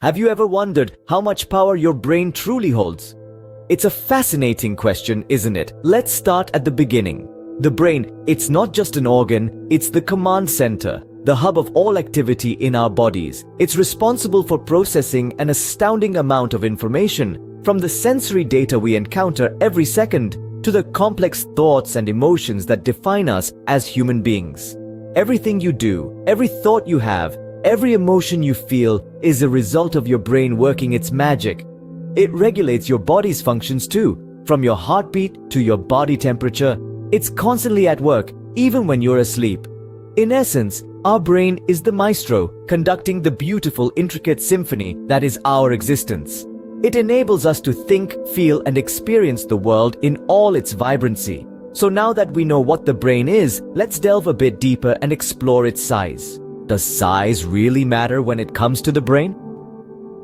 Have you ever wondered how much power your brain truly holds? It's a fascinating question, isn't it? Let's start at the beginning. The brain, it's not just an organ, it's the command center, the hub of all activity in our bodies. It's responsible for processing an astounding amount of information, from the sensory data we encounter every second to the complex thoughts and emotions that define us as human beings. Everything you do, every thought you have, every emotion you feel is a result of your brain working its magic. It regulates your body's functions too, from your heartbeat to your body temperature. It's constantly at work, even when you're asleep. In essence, our brain is the maestro, conducting the beautiful, intricate symphony that is our existence. It enables us to think, feel, and experience the world in all its vibrancy. So now that we know what the brain is, let's delve a bit deeper and explore its size. Does size really matter when it comes to the brain?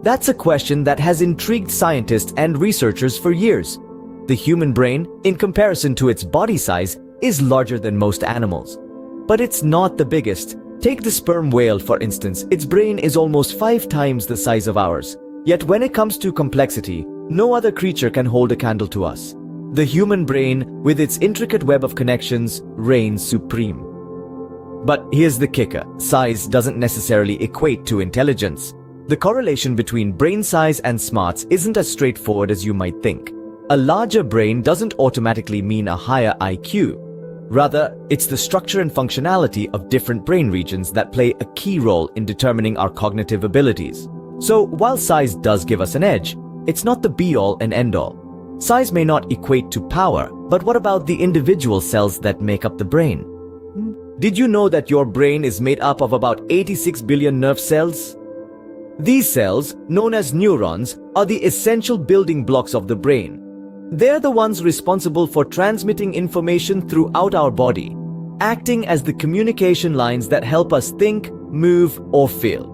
That's a question that has intrigued scientists and researchers for years. The human brain, in comparison to its body size, is larger than most animals. But it's not the biggest. Take the sperm whale, for instance. Its brain is almost 5 times the size of ours. Yet when it comes to complexity, no other creature can hold a candle to us. The human brain, with its intricate web of connections, reigns supreme. But here's the kicker. Size doesn't necessarily equate to intelligence. The correlation between brain size and smarts isn't as straightforward as you might think. A larger brain doesn't automatically mean a higher IQ. Rather, it's the structure and functionality of different brain regions that play a key role in determining our cognitive abilities. So, while size does give us an edge, it's not the be-all and end-all. Size may not equate to power, but what about the individual cells that make up the brain? Did you know that your brain is made up of about 86 billion nerve cells? These cells, known as neurons, are the essential building blocks of the brain. They're the ones responsible for transmitting information throughout our body, acting as the communication lines that help us think, move, or feel.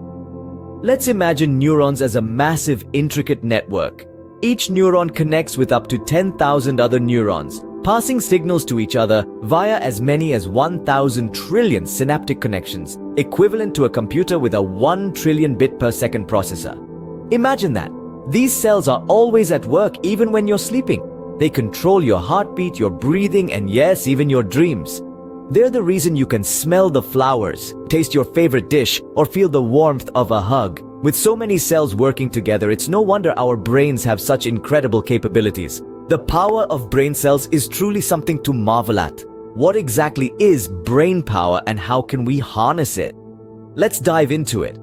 Let's imagine neurons as a massive, intricate network. Each neuron connects with up to 10,000 other neurons, passing signals to each other via as many as 1,000 trillion synaptic connections, equivalent to a computer with a 1 trillion bit per second processor. Imagine that. These cells are always at work even when you're sleeping. They control your heartbeat, your breathing, and yes, even your dreams. They're the reason you can smell the flowers, taste your favorite dish, or feel the warmth of a hug. With so many cells working together, it's no wonder our brains have such incredible capabilities. The power of brain cells is truly something to marvel at. What exactly is brain power and how can we harness it? Let's dive into it.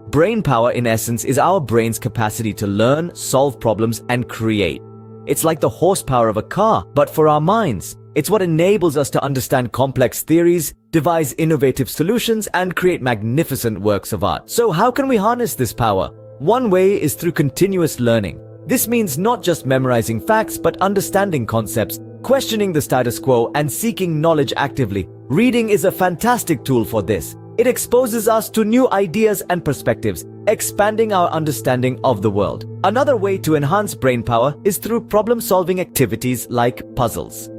Brain power, in essence, is our brain's capacity to learn, solve problems, and create. It's like the horsepower of a car, but for our minds. It's what enables us to understand complex theories, devise innovative solutions, and create magnificent works of art. So how can we harness this power? One way is through continuous learning. This means not just memorizing facts, but understanding concepts, questioning the status quo, and seeking knowledge actively. Reading is a fantastic tool for this. It exposes us to new ideas and perspectives, expanding our understanding of the world. Another way to enhance brain power is through problem-solving activities like puzzles.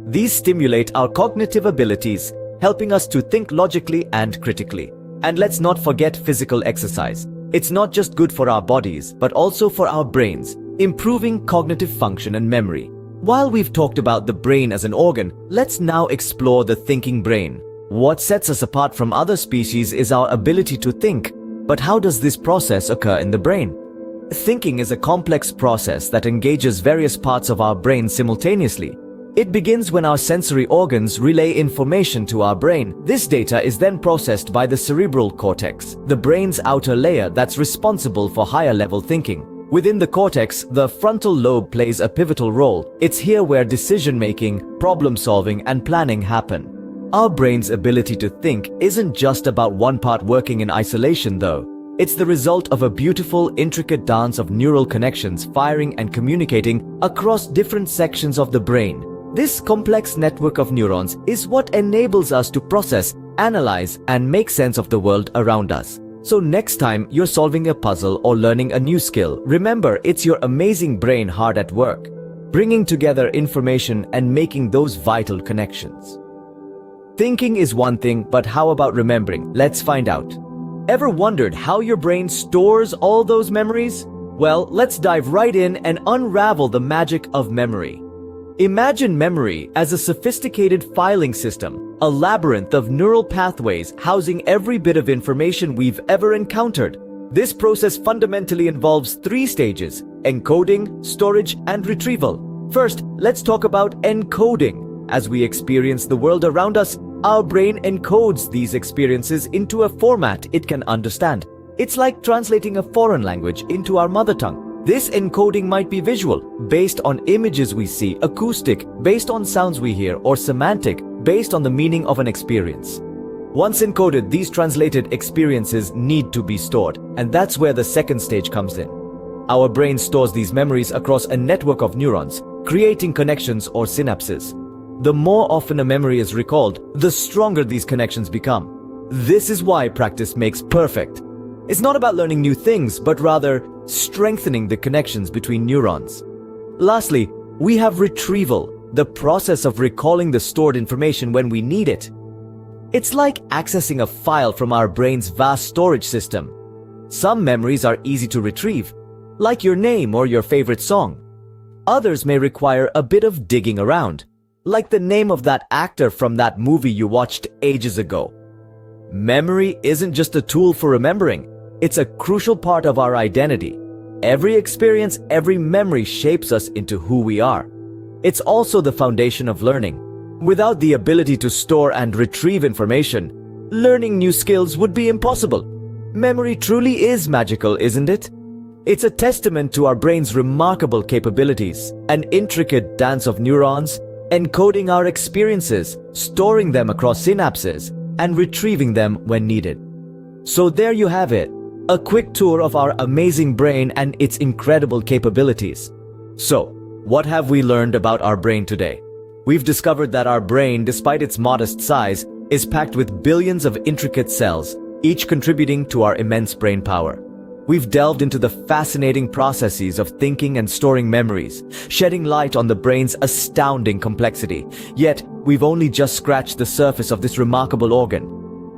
These stimulate our cognitive abilities, helping us to think logically and critically. And let's not forget physical exercise. It's not just good for our bodies, but also for our brains, improving cognitive function and memory. While we've talked about the brain as an organ, let's now explore the thinking brain. What sets us apart from other species is our ability to think. But how does this process occur in the brain? Thinking is a complex process that engages various parts of our brain simultaneously. It begins when our sensory organs relay information to our brain. This data is then processed by the cerebral cortex, the brain's outer layer that's responsible for higher-level thinking. Within the cortex, the frontal lobe plays a pivotal role. It's here where decision-making, problem-solving, and planning happen. Our brain's ability to think isn't just about one part working in isolation, though. It's the result of a beautiful, intricate dance of neural connections firing and communicating across different sections of the brain. This complex network of neurons is what enables us to process, analyze, and make sense of the world around us. So next time you're solving a puzzle or learning a new skill, remember it's your amazing brain hard at work, bringing together information and making those vital connections. Thinking is one thing, but how about remembering? Let's find out. Ever wondered how your brain stores all those memories? Well, let's dive right in and unravel the magic of memory. Imagine memory as a sophisticated filing system, a labyrinth of neural pathways housing every bit of information we've ever encountered. This process fundamentally involves three stages: encoding, storage, and retrieval. First, let's talk about encoding. As we experience the world around us, our brain encodes these experiences into a format it can understand. It's like translating a foreign language into our mother tongue. This encoding might be visual, based on images we see, acoustic, based on sounds we hear, or semantic, based on the meaning of an experience. Once encoded, these translated experiences need to be stored, and that's where the second stage comes in. Our brain stores these memories across a network of neurons, creating connections or synapses. The more often a memory is recalled, the stronger these connections become. This is why practice makes perfect. It's not about learning new things, but rather strengthening the connections between neurons. Lastly, we have retrieval, the process of recalling the stored information when we need it. It's like accessing a file from our brain's vast storage system. Some memories are easy to retrieve, like your name or your favorite song. Others may require a bit of digging around, like the name of that actor from that movie you watched ages ago. Memory isn't just a tool for remembering, it's a crucial part of our identity. Every experience, every memory shapes us into who we are. It's also the foundation of learning. Without the ability to store and retrieve information, learning new skills would be impossible. Memory truly is magical, isn't it? It's a testament to our brain's remarkable capabilities, an intricate dance of neurons, encoding our experiences, storing them across synapses, and retrieving them when needed. So there you have it, a quick tour of our amazing brain and its incredible capabilities. So, what have we learned about our brain today? We've discovered that our brain, despite its modest size, is packed with billions of intricate cells, each contributing to our immense brain power. We've delved into the fascinating processes of thinking and storing memories, shedding light on the brain's astounding complexity. Yet, we've only just scratched the surface of this remarkable organ.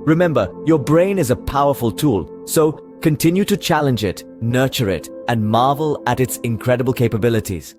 Remember, your brain is a powerful tool, so continue to challenge it, nurture it, and marvel at its incredible capabilities.